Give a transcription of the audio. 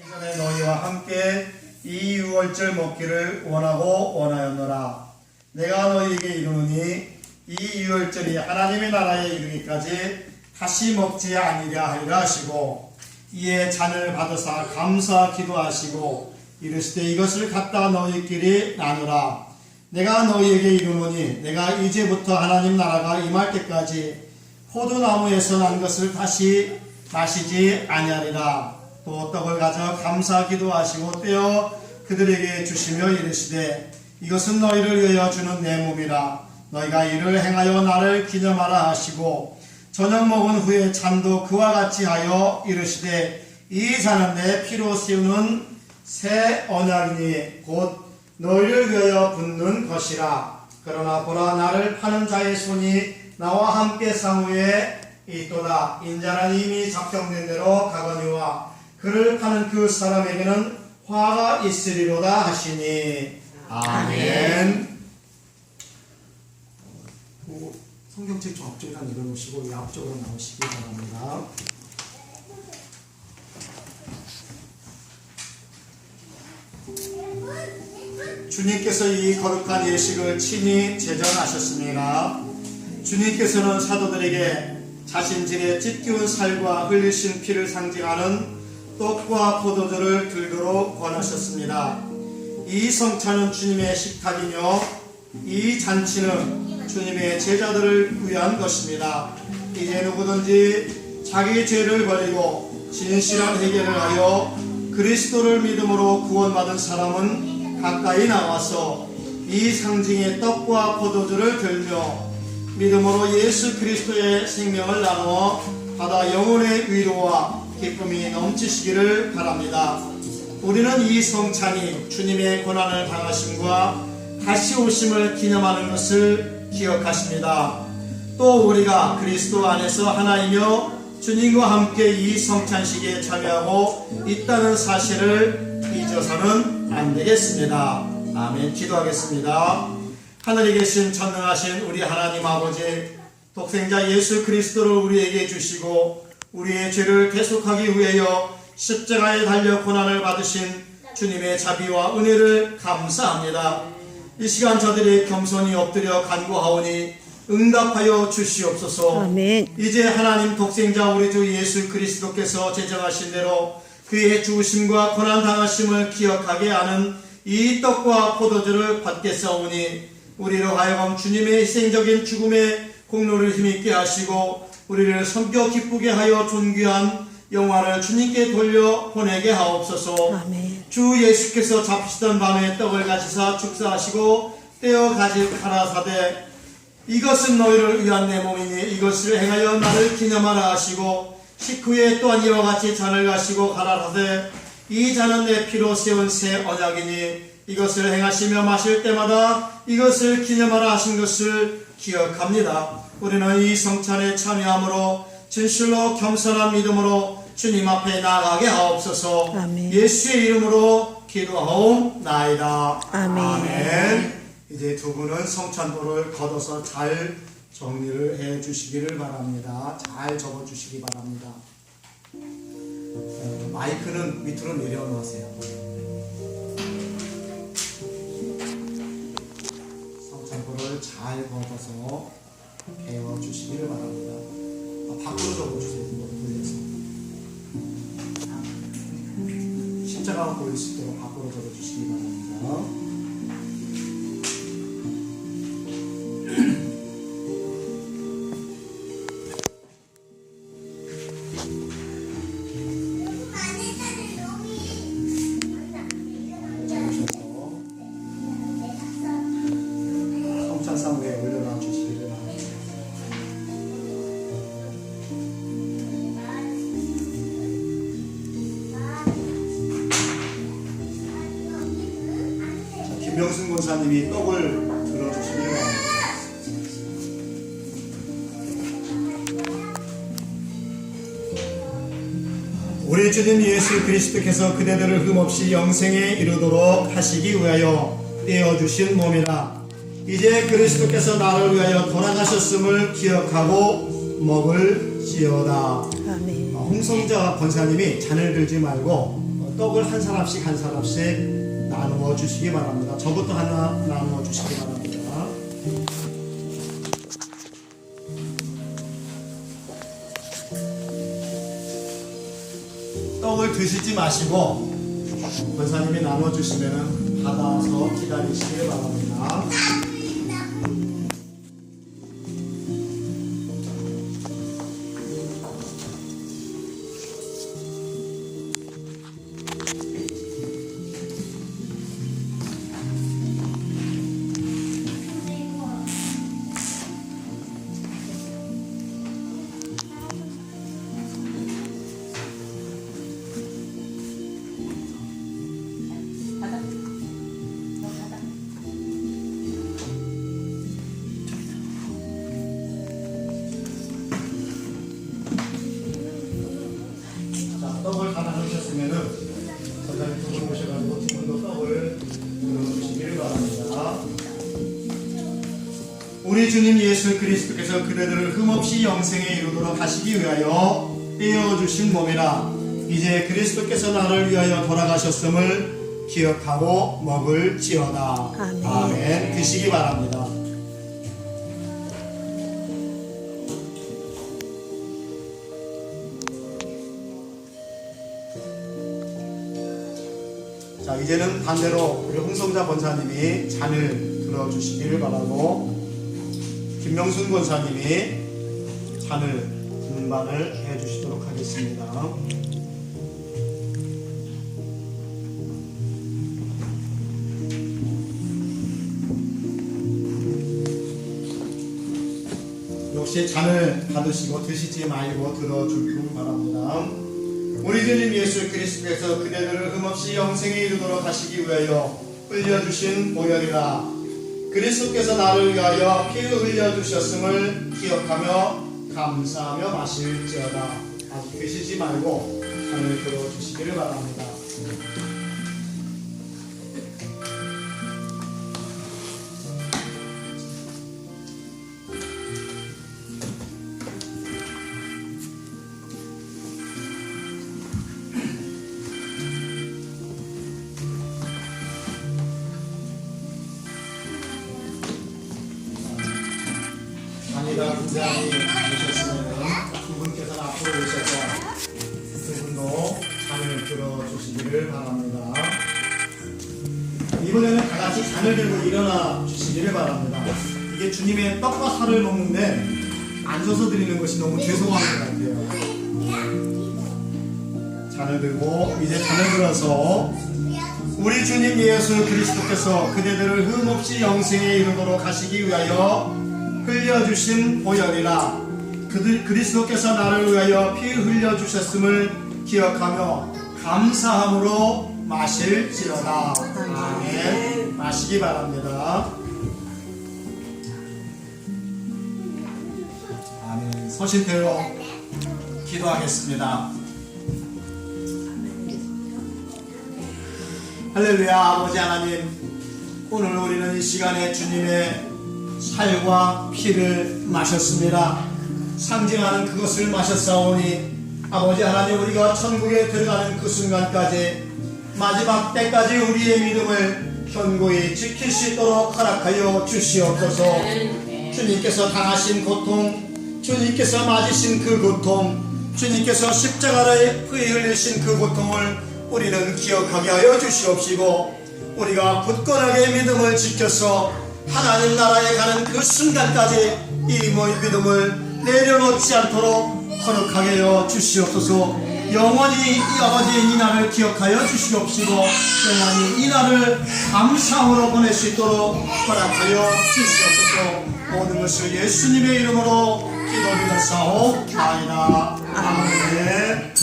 이전에 너희와 함께 이 유월절 먹기를 원하였노라. 내가 너희에게 이르노니 이 유월절이 하나님의 나라에 이르기까지 다시 먹지 아니랴 하리라 하시고, 이에 잔을 받으사 감사 기도하시고 이르시되 이것을 갖다 너희끼리 나누라. 내가 너희에게 이르노니 내가 이제부터 하나님 나라가 임할 때까지 포도나무에서 난 것을 다시 마시지 아니하리라. 또 떡을 가져 감사 기도하시고 떼어 그들에게 주시며 이르시되 이것은 너희를 위하여 주는 내 몸이라. 너희가 이를 행하여 나를 기념하라 하시고, 저녁 먹은 후에 잔도 그와 같이 하여 이르시되 이 잔은 내 피로 세우는 새 언약이니 곧 너희를 위하여 붓는 것이라. 그러나 보라, 나를 파는 자의 손이 나와 함께 상후에 있도다. 인자는 이미 작정된 대로 가거니와 그를 파는 그 사람에게는 화가 있으리로다 하시니. 아멘. 성경책 좀 앞쪽에다 내려놓으시고 이 앞쪽으로 나오시기 바랍니다. 주님께서 이 거룩한 예식을 친히 제정하셨습니다. 주님께서는 사도들에게 자신들의 찢기운 살과 흘리신 피를 상징하는 떡과 포도주를 들도록 권하셨습니다. 이 성찬은 주님의 식탁이며 이 잔치는 주님의 제자들을 위한 것입니다. 이제 누구든지 자기 죄를 버리고 진실한 회개를 하여 그리스도를 믿음으로 구원받은 사람은 가까이 나와서 이 상징의 떡과 포도주를 들며 믿음으로 예수 그리스도의 생명을 나누어 받아 영혼의 위로와 기쁨이 넘치시기를 바랍니다. 우리는 이 성찬이 주님의 고난을 당하심과 다시 오심을 기념하는 것을 기억하십니다. 또 우리가 그리스도 안에서 하나이며 주님과 함께 이 성찬식에 참여하고 있다는 사실을 잊어서는 안 되겠습니다. 아멘. 기도하겠습니다. 하늘에 계신 전능하신 우리 하나님 아버지, 독생자 예수 그리스도를 우리에게 주시고 우리의 죄를 대속하기 위하여 십자가에 달려 고난을 받으신 주님의 자비와 은혜를 감사합니다. 이 시간 저들이 겸손히 엎드려 간구하오니 응답하여 주시옵소서. 아멘. 이제 하나님 독생자 우리 주 예수 그리스도께서 제정하신 대로 그의 죽으심과 고난 당하심을 기억하게 하는 이 떡과 포도주를 받겠사오니 우리로 하여금 주님의 희생적인 죽음의 공로를 힘있게 하시고 우리를 섬겨 기쁘게 하여 존귀한 영화를 주님께 돌려 보내게 하옵소서. 아멘. 주 예수께서 잡히시던 밤에 떡을 가지사 축사하시고 떼어 가라사대 이것은 너희를 위한 내 몸이니 이것을 행하여 나를 기념하라 하시고, 식후에 또한 이와 같이 잔을 가시고 가라사대 이 잔은 내 피로 세운 새 언약이니 이것을 행하시며 마실 때마다 이것을 기념하라 하신 것을 기억합니다. 우리는 이 성찬에 참여함으로 진실로 겸손한 믿음으로 주님 앞에 나아가게 하옵소서. 아멘. 예수의 이름으로 기도하옵나이다. 아멘. 아멘. 이제 두 분은 성찬도를 걷어서 잘 정리를 해 주시기를 바랍니다. 잘 적어 주시기 바랍니다. 마이크는 밑으로 내려놓으세요. 성찬도를 잘 걷어서 배워 주시기를 바랍니다. 밖으로 적어 주세요. 돌려서 십자가가 보일 수 있도록 밖으로 적어 주시기 바랍니다. 성찬상 위에 올려놔 주시기를 바랍니다. 김명순 권사님이 떡을 들어주시기 바랍니다. 우리 주님 예수 그리스도께서 그대들을 흠없이 영생에 이르도록 하시기 위하여 떼어주신 몸이라. 이제 그리스도께서 나를 위하여 돌아가셨음을 기억하고 먹을지어다. 아멘. 홍성자 권사님이 잔을 들지 말고 떡을 한 사람씩 나누어 주시기 바랍니다. 저부터 하나 나누어 주시기 바랍니다. 떡을 드시지 마시고 권사님이 나눠 주시면 받아서 기다리시기 바랍니다. 떡을 다 나누셨으면은 선생님 두 분 오셔가지고 두 분도 떡을 들어주시기를 바랍니다. 우리 주님 예수 그리스도께서 그대들을 흠없이 영생에 이르도록 하시기 위하여 떼어주신 몸이라 이제 그리스도께서 나를 위하여 돌아가셨음을 기억하고 먹을지어다. 아멘. 드시기 바랍니다. 자, 이제는 반대로 우리 홍성자 권사님이 잔을 들어주시기를 바라고 김명순 권사님이 잔을 등반을 해주시도록 하겠습니다. 역시 잔을 받으시고 드시지 말고 들어주길 바랍니다. 우리 주님 예수 그리스도께서 그대들을 흠없이 영생에 이르도록 하시기 위하여 흘려주신 보혈이라 그리스도께서 나를 위하여 피 흘려주셨음을 기억하며 감사하며 마실지어다. 아직 드시지 말고 잔을 들어주시기를 바랍니다. 잔이가 분장이 오셨으면 이분께서는 앞으로 오셔서 그분도 잔을 들어주시기를 바랍니다. 이번에는 다 같이 잔을 들고 일어나 주시기를 바랍니다. 이게 주님의 떡과 살을 먹는데 앉아서 드리는 것이 너무 죄송한 것 같아요. 잔을 들고 이제 잔을 들어서 우리 주님 예수 그리스도께서 그대들을 흠없이 영생에 이르도록 하시기 위하여 흘려주신 보혈이라 그리스도께서 나를 위하여 피 흘려주셨음을 기억하며 감사함으로 마실지어다. 아멘. 마시기 바랍니다. 아멘. 서실대로 기도하겠습니다. 할렐루야. 아버지 하나님, 오늘 우리는 이 시간에 주님의 살과 피를 마셨습니다. 상징하는 그것을 마셨사오니 아버지 하나님, 우리가 천국에 들어가는 그 순간까지 마지막 때까지 우리의 믿음을 견고히 지킬 수 있도록 허락하여 주시옵소서. 주님께서 당하신 고통, 주님께서 맞으신 그 고통, 주님께서 십자가를 피 흘리신 그 고통을 우리는 기억하게 하여 주시옵시고 우리가 굳건하게 믿음을 지켜서 하나님 나라에 가는 그 순간까지 이 믿음을 내려놓지 않도록 허락하게 하여 주시옵소서. 영원히 이 아버지의 이 날을 기억하여 주시옵시고 영원히 이 날을 감사함으로 보낼 수 있도록 허락하여 주시옵소서. 모든 것을 예수님의 이름으로 기도드렸사옵나이다. 아멘.